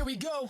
we go.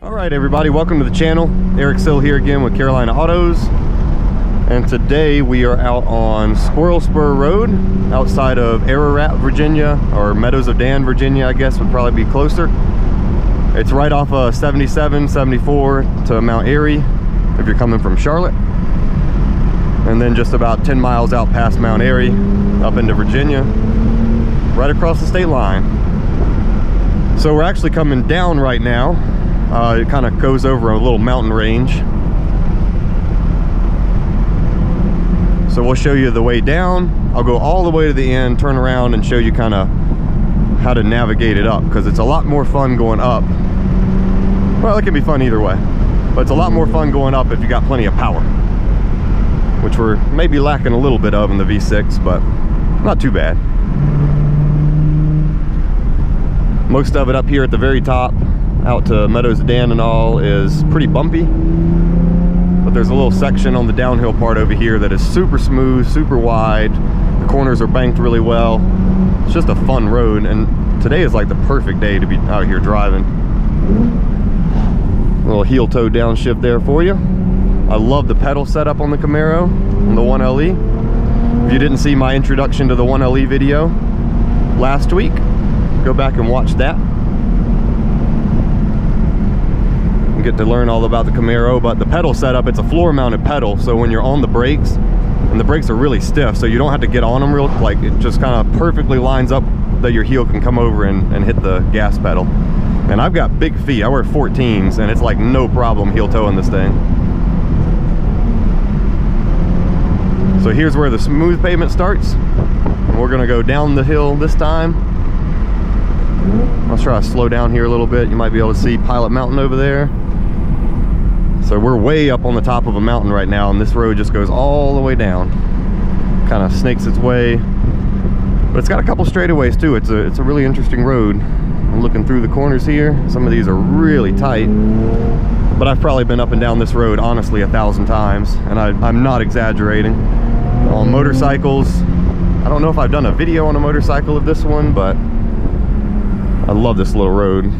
Alright everybody, welcome to the channel. Eric Sill here again with Carolina Autos. And today we are out on Squirrel Spur Road outside of Ararat, Virginia, or Meadows of Dan, Virginia, I guess would probably be closer. It's right off of 77, 74 to Mount Airy if you're coming from Charlotte. And then just about 10 miles out past Mount Airy up into Virginia, right across the state line. So we're actually coming down right now. It kind of goes over a little mountain range. So we'll show you the way down. I'll go all the way to the end, turn around and show you kind of how to navigate it up, because it's a lot more fun going up. Well, it can be fun either way, but it's a lot more fun going up if you got plenty of power, which we're maybe lacking a little bit of in the V6, but not too bad. Most of it up here at the very top, out to Meadows of Dan and all, is pretty bumpy, but there's a little section on the downhill part over here that is super smooth, super wide. The corners are banked really well. It's just a fun road, and today is like the perfect day to be out here driving. A little heel toe downshift there for you. I love the pedal setup on the Camaro, on the 1LE. If you didn't see my introduction to the 1LE video last week, go back and watch that. Get to learn all about the Camaro. But the pedal setup, it's a floor mounted pedal, so when you're on the brakes, and the brakes are really stiff, so you don't have to get on them real, like it just kind of perfectly lines up that your heel can come over and hit the gas pedal. And I've got big feet, I wear 14s, and it's like no problem heel toeing this thing. So here's where the smooth pavement starts, and we're gonna go down the hill this time. I'll try to slow down here a little bit. You might be able to see Pilot Mountain over there. So we're way up on the top of a mountain right now, and this road just goes all the way down. Kind of snakes its way, but it's got a couple straightaways too. It's a really interesting road. I'm looking through the corners here. Some of these are really tight, but I've probably been up and down this road honestly 1,000 times, and I'm not exaggerating. On motorcycles, I don't know if I've done a video on a motorcycle of this one, but I love this little road.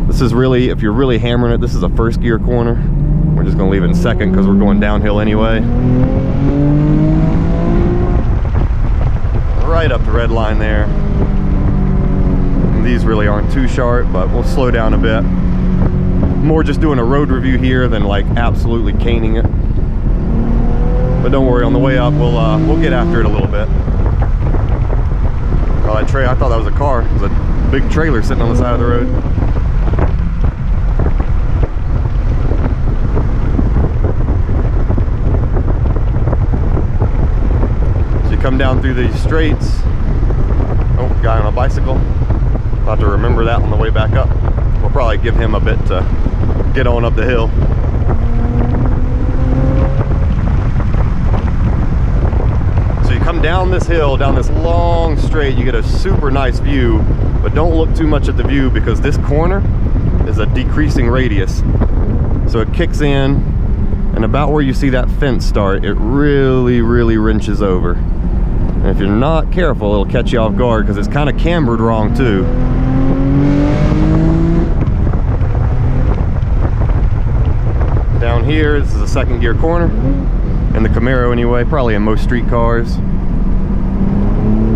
This is really, if you're really hammering it, this is a first gear corner. We're just gonna leave it in second because we're going downhill anyway. Right up the red line there. And these really aren't too sharp, but we'll slow down a bit. More just doing a road review here than like absolutely caning it. But don't worry, on the way up, we'll get after it a little bit. Oh, that I thought that was a car. It was a big trailer sitting on the side of the road. Come down through these straights. Oh, guy on a bicycle. About to remember that on the way back up. We'll probably give him a bit to get on up the hill. So you come down this hill, down this long straight, you get a super nice view, but don't look too much at the view because this corner is a decreasing radius. So it kicks in, and about where you see that fence start, it really wrenches over. And if you're not careful, it'll catch you off guard because it's kind of cambered wrong too. Down here, this is a second gear corner. In the Camaro anyway, probably in most street cars.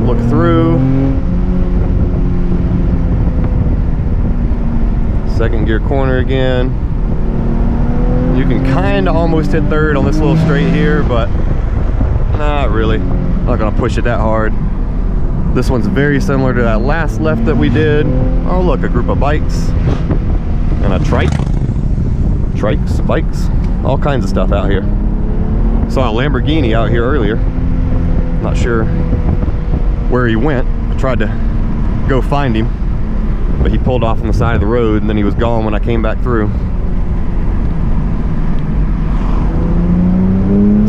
Look through. Second gear corner again. You can kind of almost hit third on this little straight here, but not really. Not gonna push it that hard. This one's very similar to that last left that we did. Oh look, a group of bikes and a trike. Trikes, bikes, all kinds of stuff out here. Saw a Lamborghini out here earlier. Not sure where he went. I tried to go find him, but he pulled off on the side of the road and then he was gone when I came back through.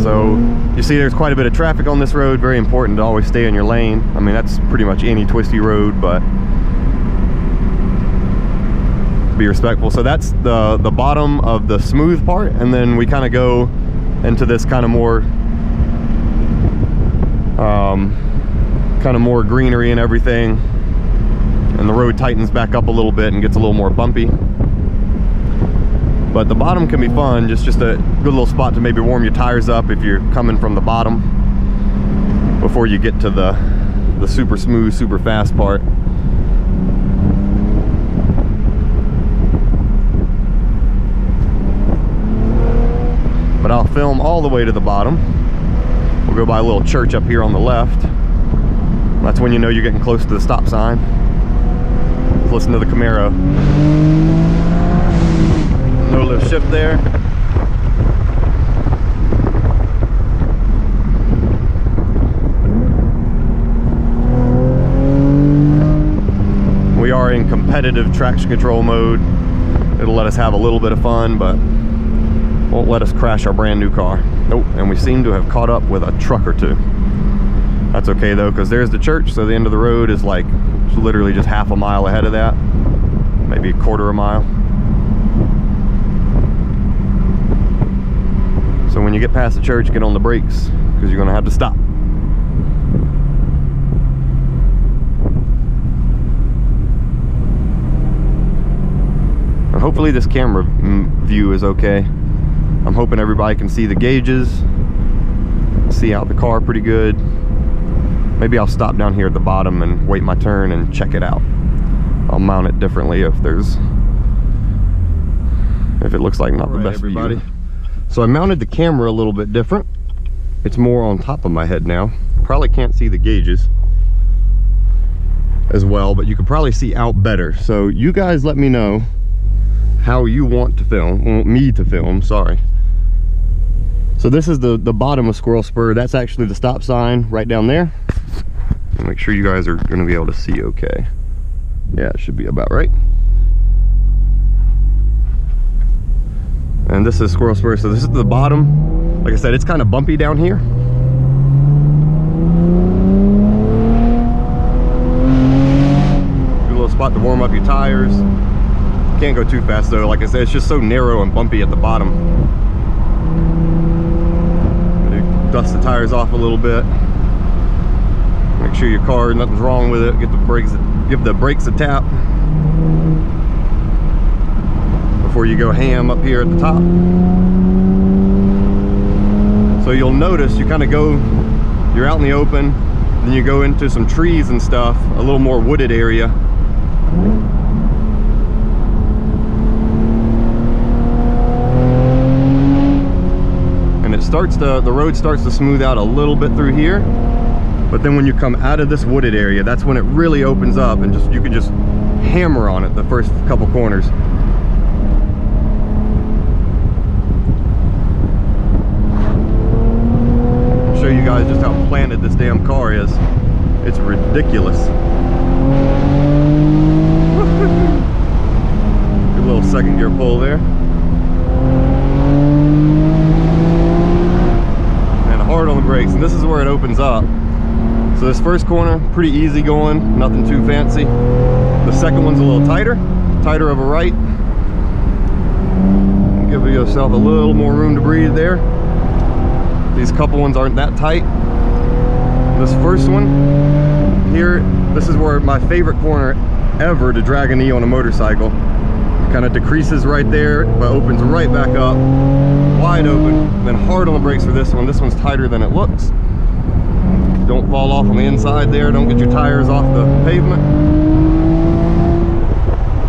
So you see there's quite a bit of traffic on this road. Very important to always stay in your lane. I mean, that's pretty much any twisty road, but be respectful. So that's the bottom of the smooth part, and then we kind of go into this kind of more greenery and everything, and the road tightens back up a little bit and gets a little more bumpy. But the bottom can be fun, just a good little spot to maybe warm your tires up if you're coming from the bottom before you get to the super smooth, super fast part. But I'll film all the way to the bottom. We'll go by a little church up here on the left. That's when you know you're getting close to the stop sign. Let's listen to the Camaro. No lift shift there. We are in competitive traction control mode. It'll let us have a little bit of fun, but won't let us crash our brand new car. Nope, and we seem to have caught up with a truck or two. That's okay though, because there's the church, so the end of the road is like literally just half a mile ahead of that, maybe a quarter of a mile. So when you get past the church, get on the brakes, because you're going to have to stop. And hopefully this camera view is okay. I'm hoping everybody can see the gauges, see out the car pretty good. Maybe I'll stop down here at the bottom and wait my turn and check it out. I'll mount it differently if it looks like not the best view. So I mounted the camera a little bit different. It's more on top of my head now. Probably can't see the gauges as well, but you can probably see out better. So you guys let me know how you want to film, want me to film, sorry. So this is the bottom of Squirrel Spur. That's actually the stop sign right down there. Make sure you guys are going to be able to see okay. Yeah, it should be about right. And this is Squirrel Spur. So this is the bottom. Like I said, it's kind of bumpy down here. Good little spot to warm up your tires. Can't go too fast though. Like I said, it's just so narrow and bumpy at the bottom. Dust the tires off a little bit. Make sure your car, nothing's wrong with it. Give the brakes a tap before you go ham up here at the top. So you'll notice you kind of go, you're out in the open, then you go into some trees and stuff, a little more wooded area. And it starts to, the road starts to smooth out a little bit through here. But then when you come out of this wooded area, that's when it really opens up, and you could just hammer on it the first couple corners. I'll show you guys just how planted this damn car is. It's ridiculous. Good little second gear pull there. And hard on the brakes, and this is where it opens up. So this first corner, pretty easy going, nothing too fancy. The second one's a little tighter of a right. Give yourself a little more room to breathe there. These couple ones aren't that tight. This first one here, this is where my favorite corner ever to drag an E on a motorcycle. Kind of decreases right there, but opens right back up, wide open. Then hard on the brakes for this one. This one's tighter than it looks. Don't fall off on the inside there. Don't get your tires off the pavement.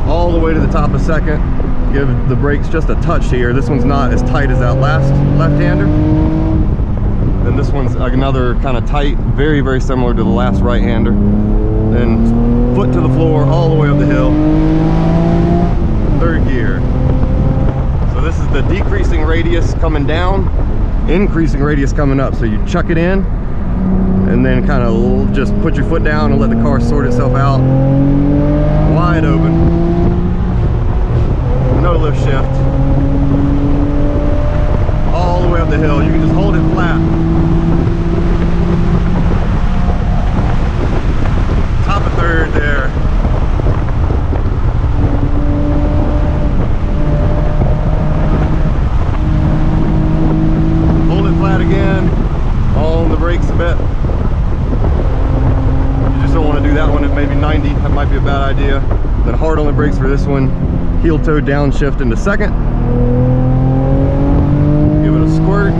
All the way to the top of second. Give the brakes just a touch here. This one's not as tight as that last left-hander. Then this one's another kind of tight, very, very similar to the last right-hander. Then foot to the floor, all the way up the hill. Third gear. So this is the decreasing radius coming down, increasing radius coming up. So you chuck it in, and then kind of just put your foot down and let the car sort itself out. Wide open. No lift shift. All the way up the hill. You can just hold it flat. Top of third there. Hold it flat again. On the brakes a bit. You just don't want to do that one at maybe 90. That might be a bad idea. Then hard on the brakes for this one. Heel toe downshift into second. Give it a squirt.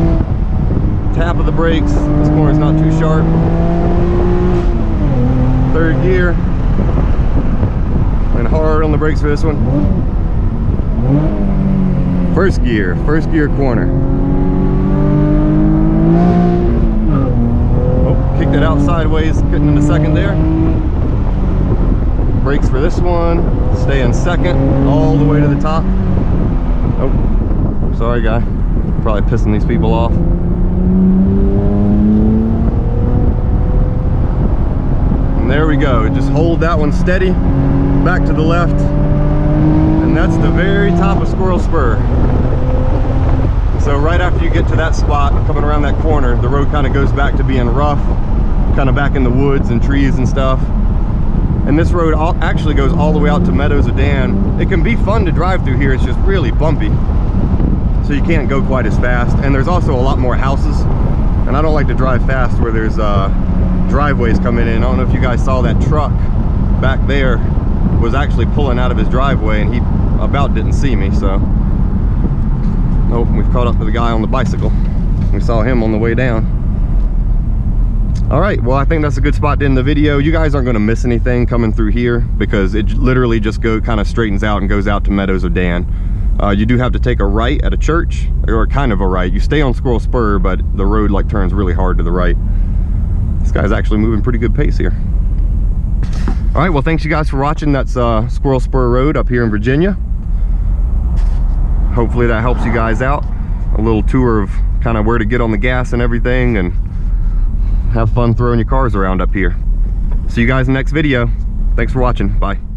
Tap of the brakes. This corner's not too sharp. Third gear. And hard on the brakes for this one. First gear corner. Oh, kicked it out sideways, getting into second there. Brakes for this one. Stay in second, all the way to the top. Oh, sorry guy. Probably pissing these people off. And there we go. Just hold that one steady. Back to the left. And that's the very top of Squirrel Spur. So right after you get to that spot, coming around that corner, the road kind of goes back to being rough, kind of back in the woods and trees and stuff. And this road actually goes all the way out to Meadows of Dan. It can be fun to drive through here, it's just really bumpy. So you can't go quite as fast. And there's also a lot more houses. And I don't like to drive fast where there's driveways coming in. I don't know if you guys saw that truck back there was actually pulling out of his driveway and he about didn't see me, so. Nope, we've caught up to the guy on the bicycle. We saw him on the way down. All right, well, I think that's a good spot to end the video. You guys aren't gonna miss anything coming through here because it literally just kind of straightens out and goes out to Meadows of Dan. You do have to take a right at a church, or kind of a right. You stay on Squirrel Spur, but the road like turns really hard to the right. This guy's actually moving pretty good pace here. All right, well, thanks you guys for watching. That's Squirrel Spur Road up here in Virginia. Hopefully that helps you guys out. A little tour of kind of where to get on the gas and everything, and have fun throwing your cars around up here. See you guys in the next video. Thanks for watching. Bye.